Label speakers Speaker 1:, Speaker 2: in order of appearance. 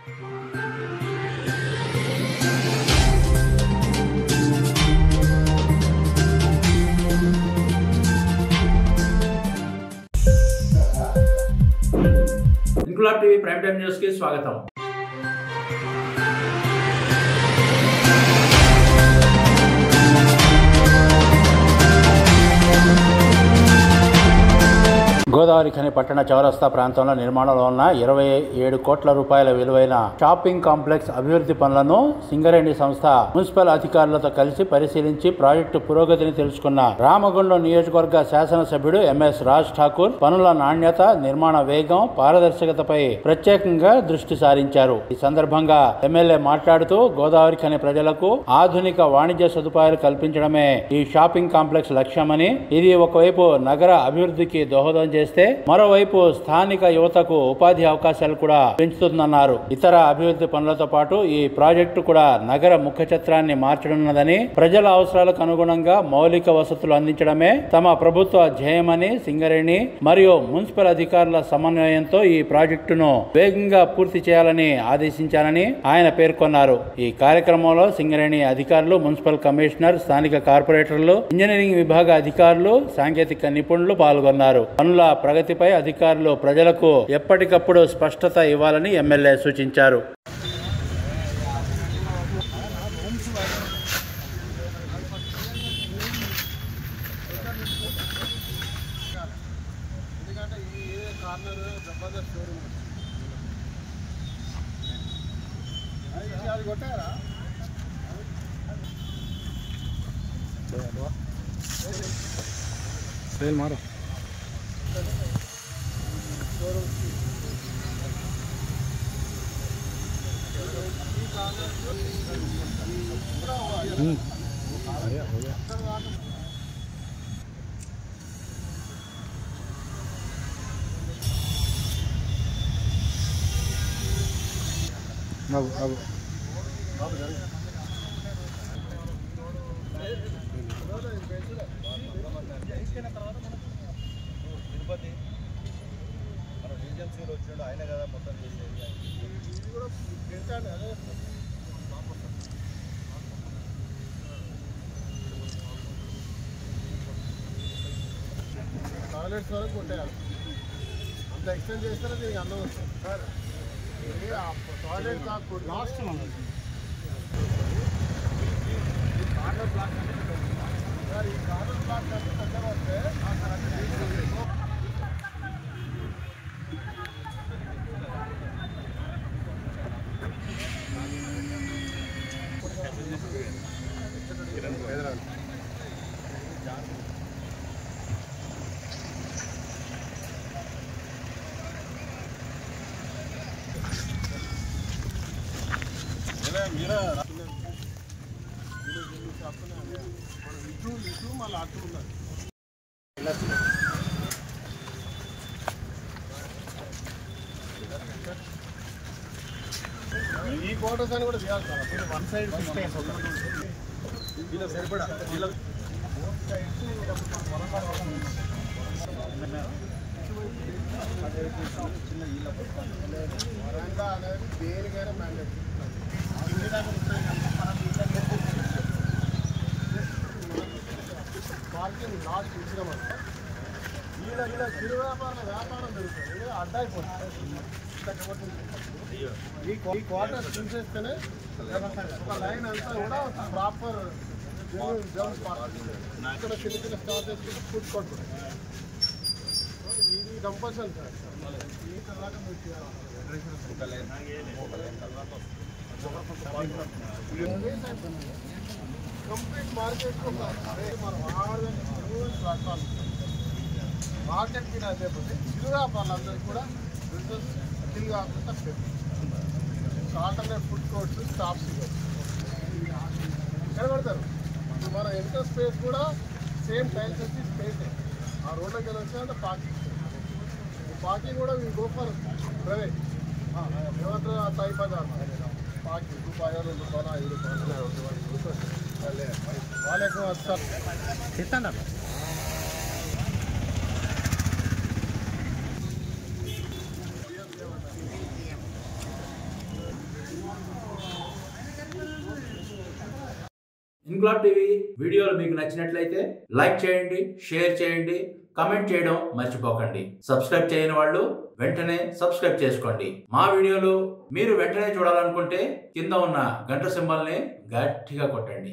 Speaker 1: Inquilab TV prime time news కి స్వాగతం. గోదావరి ఖని పట్టణ చౌరస్తా ప్రాంతంలో నిర్మాణంలో ఉన్న 27 కోట్ల రూపాయల విలువైన షాపింగ్ కాంప్లెక్స్ అభివృద్ధి పనులను సింగరేణి సంస్థ మున్సిపల్ అధికారులతో కలిసి పరిశీలించి ప్రాజెక్టు పురోగతిని తెలుసుకున్న రామగుండం నియోజకవర్గ శాసనసభ్యుడు ఎంఎస్ రాజ్ ఠాకూర్ పనుల నాణ్యత, నిర్మాణ వేగం, పారదర్శకతపై ప్రత్యేకంగా దృష్టి సారించారు. ఈ సందర్భంగా ఎమ్మెల్యే మాట్లాడుతూ గోదావరి ఖని ప్రజలకు ఆధునిక వాణిజ్య సదుపాయాలు కల్పించడమే ఈ షాపింగ్ కాంప్లెక్స్ లక్ష్యమని, ఇది ఒకవైపు నగర అభివృద్ధికి దోహదం చేస్తే మరోవైపు స్థానిక యువతకు ఉపాధి అవకాశాలు కూడా పెంచుతుందన్నారు. ఇతర అభివృద్ధి పనులతో పాటు ఈ ప్రాజెక్టు కూడా నగర ముఖ చిత్రాన్ని మార్చనున్నదని, ప్రజల అవసరాలకు అనుగుణంగా మౌలిక వసతులు అందించడమే తమ ప్రభుత్వ ధ్యేయమని, సింగరేణి మరియు మున్సిపల్ అధికారుల సమన్వయంతో ఈ ప్రాజెక్టును వేగంగా పూర్తి చేయాలని ఆదేశించారని ఆయన పేర్కొన్నారు. ఈ కార్యక్రమంలో సింగరేణి అధికారులు, మున్సిపల్ కమిషనర్, స్థానిక కార్పొరేటర్లు, ఇంజనీరింగ్ విభాగ అధికారులు, సాంకేతిక నిపుణులు పాల్గొన్నారు. పనుల ప్రగతిపై అధికారులు ప్రజలకు ఎప్పటికప్పుడు స్పష్టత ఇవ్వాలని ఎమ్మెల్యే సూచించారు.
Speaker 2: मारो हो गया अब తిరుపతి మన ఏజెన్సీలో వచ్చాడు ఆయన కదా మొత్తం చేసేది. ఇది కూడా పెంచాలి. అదే టాయిలెట్స్ వరకు కొట్టేయాలి. అంత ఎక్స్టెండ్ చేస్తారో దీనికి అందం వస్తుంది సార్. టాయిలెట్ కాకూడదు లాస్ట్ కార్నర్ బ్లాక్ సార్. ఈ కార్నర్ బ్లాక్ అంటే పెద్ద వస్తే ఇటు మళ్ళీ అటు ఉన్నారు. ఈ క్వార్టర్స్ అని కూడా చేయాలి సార్. వన్ సైడ్ ఇలా సరిపడా ఇలా వరండా అనేది దేనికైనా మ్యాండేట్. పార్కింగ్ లాస్ట్ ఇచ్చినామంటే ఇలా చిరు వ్యాపారం జరుగుతుంది. అడ్డా అయిపోతుంది. ఈ క్వార్టర్స్ చూసేస్తేనే ఒక లైన్ అంతా కూడా ప్రాపర్ జమ్స్ పార్కింగ్. ఇక్కడ చిన్న చిన్న స్టార్ట్ చేసుకుంటే ఫుడ్ కోర్ట్ ఇది కంపల్సరీ సార్. ఈ తర్వాత కంప్లీట్ మార్కెట్ మనం ప్లాట్ఫామ్ మార్కెట్ మీద అయిపోతే చిరు వ్యాపారులందరికీ కూడా బిజినెస్ సెటిల్ కాకుండా ఆల్టర్నేట్ ఫుడ్ కోర్ట్స్, స్టాప్స్ ఎక్కడ పెడతారు. మన ఎంటర్ స్పేస్ కూడా సేమ్ టైల్స్ వచ్చి స్పేస్ ఆ రోడ్లోకి వెళ్ళి వచ్చినంటే పార్కింగ్ కూడా వీ గో ఫర్ ప్రైవేట్. ఏమంటారు ఆ టైప్ అది పార్కింగ్ రూపాయలు, 2 రూపాయలు, 5 రూపాయలు వాళ్ళే ఎక్కువ వస్తారు. ఇస్తాను
Speaker 1: ఇన్క్లాబ్ టీవీ వీడియోలు మీకు నచ్చినట్లయితే లైక్ చేయండి, షేర్ చేయండి, కమెంట్ చేయడం మర్చిపోకండి. సబ్స్క్రైబ్ చేయని వాళ్ళు వెంటనే సబ్స్క్రైబ్ చేసుకోండి. మా వీడియోలు మీరు వెంటనే చూడాలనుకుంటే కింద ఉన్న గంట సింబల్ని గట్టిగా కొట్టండి.